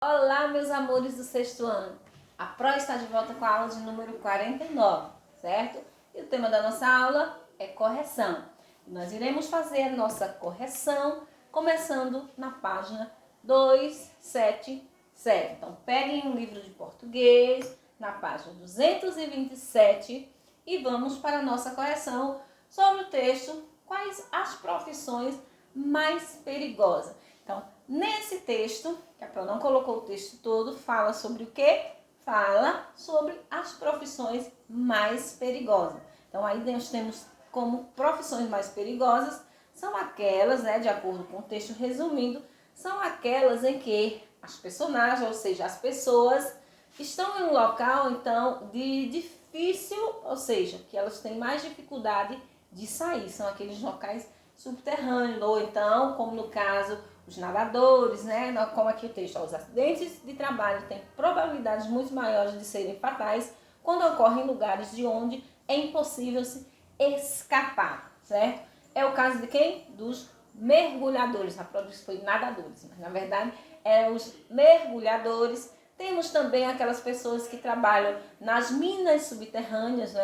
Olá, meus amores do sexto ano. A Pro está de volta com a aula de número 49, certo? E o tema da nossa aula é correção. Nós iremos fazer a nossa correção começando na página 277. Então, peguem um livro de português na página 227 e vamos para a nossa correção sobre o texto Quais as profissões mais perigosas. Então, nesse texto, que a Pro não colocou o texto todo, fala sobre o quê? Fala sobre as profissões mais perigosas. Então, aí nós temos como profissões mais perigosas, são aquelas, de acordo com o texto resumindo, são aquelas em que as personagens, ou seja, as pessoas, estão em um local, então, de difícil, ou seja, que elas têm mais dificuldade de sair. São aqueles locais subterrâneos, ou então, como no caso, os nadadores, como aqui o texto, os acidentes de trabalho têm probabilidades muito maiores de serem fatais quando ocorrem em lugares de onde é impossível se escapar, certo? É o caso de quem? Dos mergulhadores. A produção foi nadadores, mas na verdade é os mergulhadores. Temos também aquelas pessoas que trabalham nas minas subterrâneas,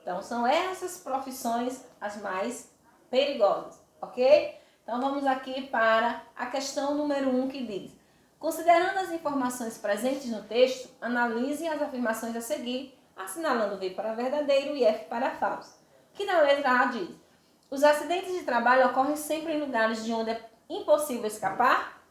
Então são essas profissões as mais perigosas, ok? Então vamos aqui para a questão número 1 que diz: considerando as informações presentes no texto, analise as afirmações a seguir, assinalando V para verdadeiro e F para falso. Que na letra A diz: os acidentes de trabalho ocorrem sempre em lugares de onde é impossível escapar.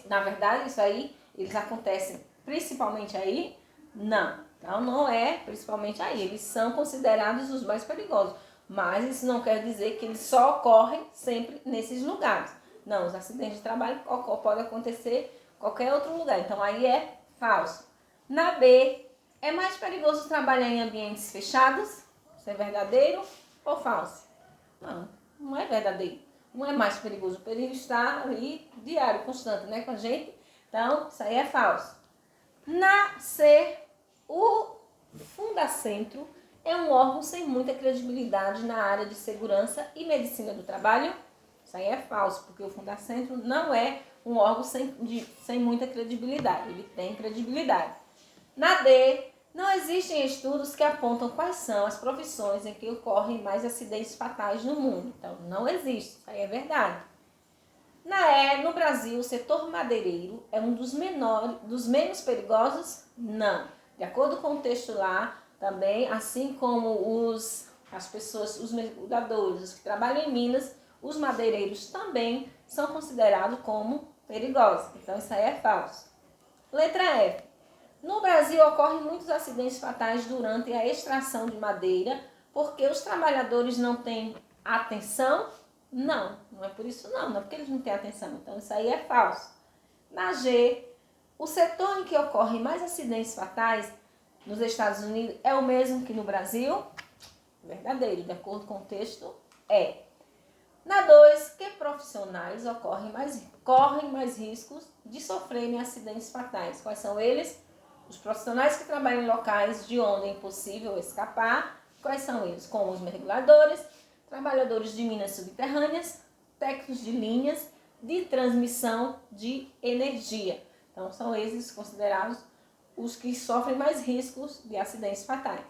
Na verdade, isso aí, eles acontecem principalmente aí? Não. Então não é principalmente aí. Eles são considerados os mais perigosos. Mas isso não quer dizer que eles só ocorrem sempre nesses lugares. Não, os acidentes de trabalho podem acontecer em qualquer outro lugar. Então aí é falso. Na B, é mais perigoso trabalhar em ambientes fechados? Isso é verdadeiro ou falso? Não, não é verdadeiro. Não é mais perigoso. O perigo está ali diário, constante, com a gente. Então, isso aí é falso. Na C, o Fundacentro é um órgão sem muita credibilidade na área de segurança e medicina do trabalho. Isso aí é falso, porque o Fundacentro não é um órgão sem muita credibilidade. Ele tem credibilidade. Na D, não existem estudos que apontam quais são as profissões em que ocorrem mais acidentes fatais no mundo. Então, não existe. Isso aí é verdade. Na E, no Brasil, o setor madeireiro é um dos menos perigosos? Não. De acordo com o texto lá, também, assim como as pessoas, os mergulhadores, os que trabalham em minas, os madeireiros também são considerados como perigosos. Então, isso aí é falso. Letra F. No Brasil, ocorrem muitos acidentes fatais durante a extração de madeira, porque os trabalhadores não têm atenção? Não, não é por isso não é porque eles não têm atenção. Então, isso aí é falso. Na G, o setor em que ocorrem mais acidentes fatais nos Estados Unidos é o mesmo que no Brasil? Verdadeiro, de acordo com o texto, é. Na 2, que profissionais correm mais riscos de sofrerem acidentes fatais? Quais são eles? Os profissionais que trabalham em locais de onde é impossível escapar. Quais são eles? Como os mergulhadores, trabalhadores de minas subterrâneas, técnicos de linhas de transmissão de energia. Então, são esses considerados os que sofrem mais riscos de acidentes fatais.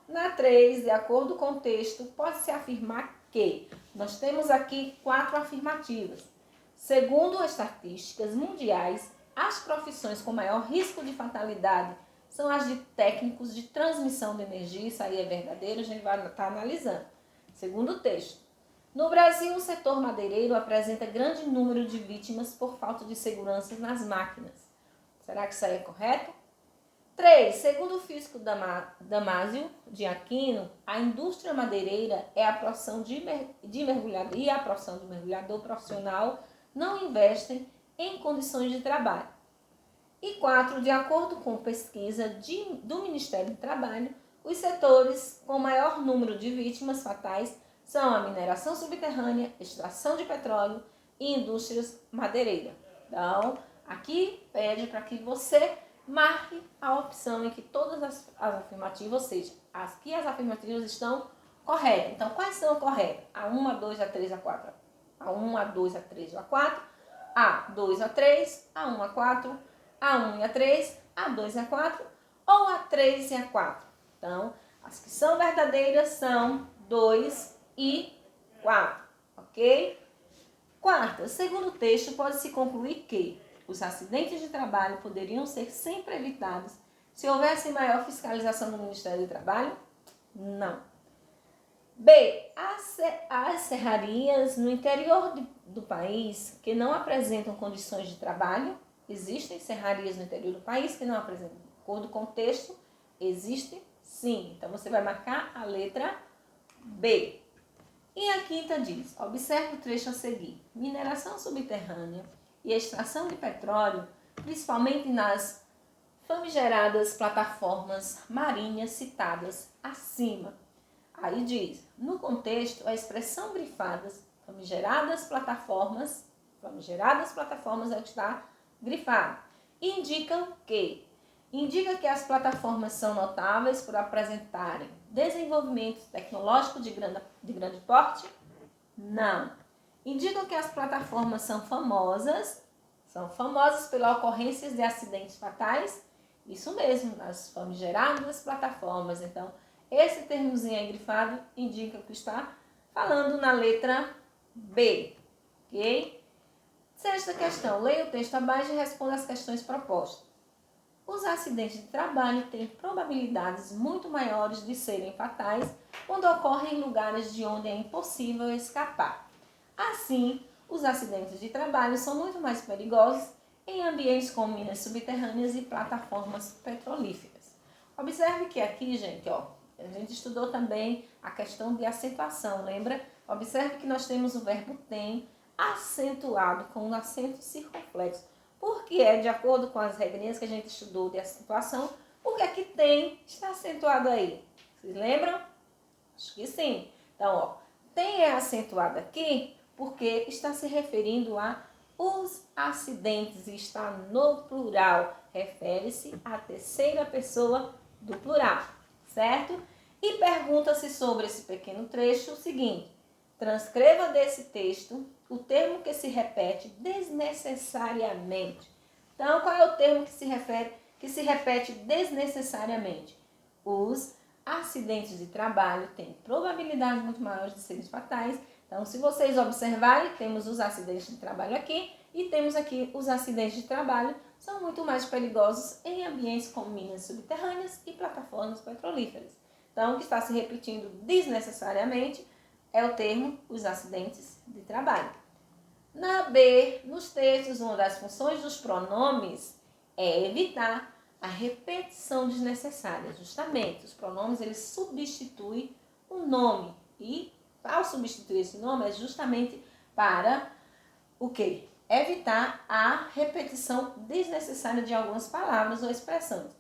Na 3, de acordo com o texto, pode-se afirmar que nós temos aqui 4 afirmativas. Segundo estatísticas mundiais, as profissões com maior risco de fatalidade são as de técnicos de transmissão de energia. Isso aí é verdadeiro, a gente vai estar analisando. Segundo o texto, no Brasil, o setor madeireiro apresenta grande número de vítimas por falta de segurança nas máquinas. Será que isso aí é correto? 3. Segundo o físico Damásio de Aquino, a indústria madeireira é a profissão de mergulhador e a profissão de mergulhador profissional não investem em condições de trabalho. E 4. De acordo com pesquisa do Ministério do Trabalho, os setores com maior número de vítimas fatais são a mineração subterrânea, extração de petróleo e indústrias madeireiras. Então, aqui pede para que você marque a opção em que todas as afirmativas, ou seja, as afirmativas estão corretas. Então, quais são corretas? A 1, a 2, a 3, a 4. A 1, a 2, a 3 ou a 4. A2 a 3, A1 a 4, A1 e a 3, A2 e a 4 ou A3 e a 4. Então, as que são verdadeiras são 2 e 4, ok? Quarta, segundo o texto, pode-se concluir que os acidentes de trabalho poderiam ser sempre evitados se houvesse maior fiscalização do Ministério do Trabalho? Não. B. As serrarias no interior do país que não apresentam condições de trabalho. Existem serrarias no interior do país que não apresentam. De acordo com o texto, existe sim. Então, você vai marcar a letra B. E a quinta diz, observe o trecho a seguir. Mineração subterrânea e extração de petróleo, principalmente nas famigeradas plataformas marinhas citadas acima. Aí diz, no contexto, a expressão grifadas, famigeradas plataformas é o que está grifado. Indicam que? Indica que as plataformas são notáveis por apresentarem desenvolvimento tecnológico de grande porte? Não. Indicam que as plataformas são famosas pela ocorrência de acidentes fatais? Isso mesmo, as famigeradas plataformas. Então, esse termozinho aí grifado indica que está falando na letra B, ok? Sexta questão, leia o texto abaixo e responda as questões propostas. Os acidentes de trabalho têm probabilidades muito maiores de serem fatais quando ocorrem em lugares de onde é impossível escapar. Assim, os acidentes de trabalho são muito mais perigosos em ambientes com minas subterrâneas e plataformas petrolíferas. Observe que aqui, gente, a gente estudou também a questão de acentuação, lembra? Observe que nós temos o verbo tem acentuado com um acento circunflexo. Porque é de acordo com as regrinhas que a gente estudou de acentuação, porque aqui tem, está acentuado aí. Vocês lembram? Acho que sim. Então, tem é acentuado aqui porque está se referindo a os acidentes e está no plural. Refere-se à terceira pessoa do plural, certo? E pergunta-se sobre esse pequeno trecho o seguinte. Transcreva desse texto o termo que se repete desnecessariamente. Então, qual é o termo que se repete desnecessariamente? Os acidentes de trabalho têm probabilidade muito maior de serem fatais. Então, se vocês observarem, temos os acidentes de trabalho aqui e temos aqui os acidentes de trabalho são muito mais perigosos em ambientes com minas subterrâneas e plataformas petrolíferas. Então, o que está se repetindo desnecessariamente é o termo os acidentes de trabalho. Na B, nos textos, uma das funções dos pronomes é evitar a repetição desnecessária. Justamente, os pronomes eles substituem o nome. E, ao substituir esse nome, é justamente para o quê? Evitar a repetição desnecessária de algumas palavras ou expressões.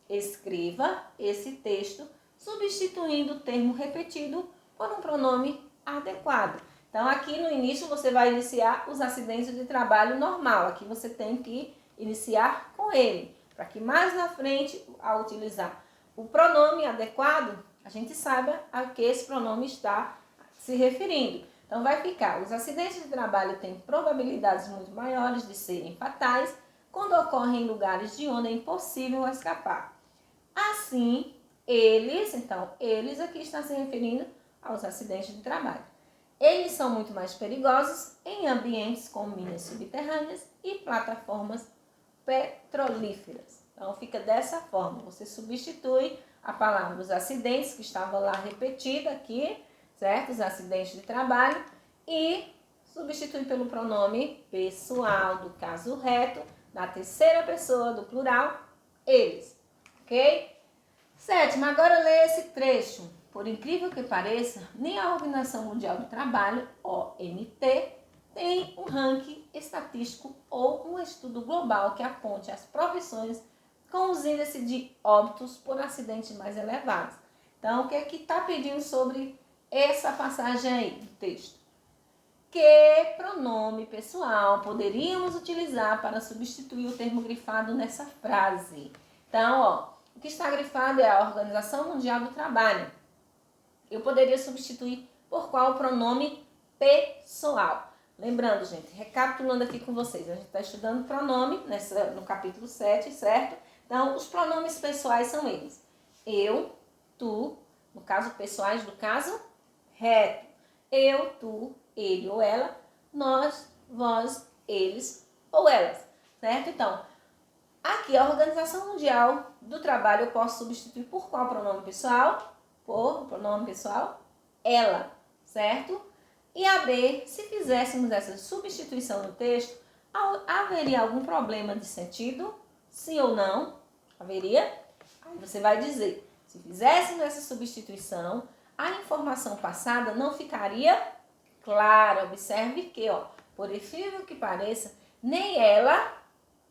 Escreva esse texto substituindo o termo repetido por um pronome adequado. Então, aqui no início você vai iniciar os acidentes de trabalho normal. Aqui você tem que iniciar com ele, para que mais na frente, ao utilizar o pronome adequado, a gente saiba a que esse pronome está se referindo. Então, vai ficar, os acidentes de trabalho têm probabilidades muito maiores de serem fatais quando ocorrem em lugares de onde é impossível escapar. Assim, eles aqui está se referindo aos acidentes de trabalho. Eles são muito mais perigosos em ambientes com minas subterrâneas e plataformas petrolíferas. Então, fica dessa forma. Você substitui a palavra os acidentes, que estava lá repetida aqui, certo? Os acidentes de trabalho, e substitui pelo pronome pessoal do caso reto, da terceira pessoa do plural, eles. Ok? Sétimo, agora lê esse trecho. Por incrível que pareça, nem a Organização Mundial do Trabalho, OMT, tem um ranking estatístico ou um estudo global que aponte as profissões com os índices de óbitos por acidentes mais elevados. Então, o que é que está pedindo sobre essa passagem aí do texto? Que pronome pessoal poderíamos utilizar para substituir o termo grifado nessa frase? Então, o que está grifado é a Organização Mundial do Trabalho. Eu poderia substituir por qual pronome pessoal? Lembrando, gente, recapitulando aqui com vocês, a gente está estudando pronome no capítulo 7, certo? Então, os pronomes pessoais são eles. Eu, tu, no caso pessoais do caso reto. Eu, tu, ele ou ela, nós, vós, eles ou elas, certo? Então, aqui a Organização Mundial do Trabalho eu posso substituir por qual pronome pessoal? Por pronome pessoal, ela, certo? E a B, se fizéssemos essa substituição no texto, haveria algum problema de sentido? Sim ou não? Haveria? Aí você vai dizer, se fizéssemos essa substituição, a informação passada não ficaria clara. Observe que, por incrível que pareça, nem ela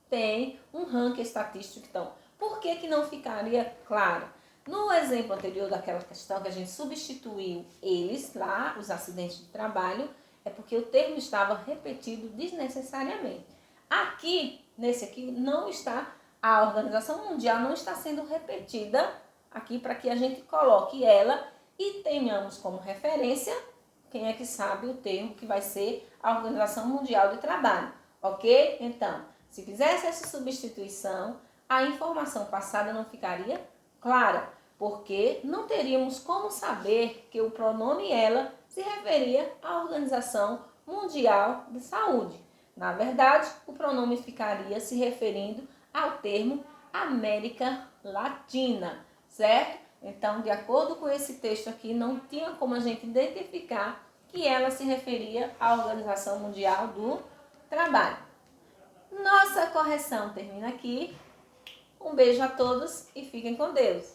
tem um ranking estatístico. Então, por que não ficaria claro? No exemplo anterior daquela questão que a gente substituiu eles lá, os acidentes de trabalho, é porque o termo estava repetido desnecessariamente. Aqui, nesse aqui, não está, a Organização Mundial não está sendo repetida aqui para que a gente coloque ela e tenhamos como referência quem é que sabe o termo que vai ser a Organização Mundial do Trabalho, ok? Então, se fizesse essa substituição, a informação passada não ficaria clara, porque não teríamos como saber que o pronome ela se referia à Organização Mundial de Saúde. Na verdade, o pronome ficaria se referindo ao termo América Latina, certo? Então, de acordo com esse texto aqui, não tinha como a gente identificar que ela se referia à Organização Mundial do Trabalho. Nossa correção termina aqui. Um beijo a todos e fiquem com Deus.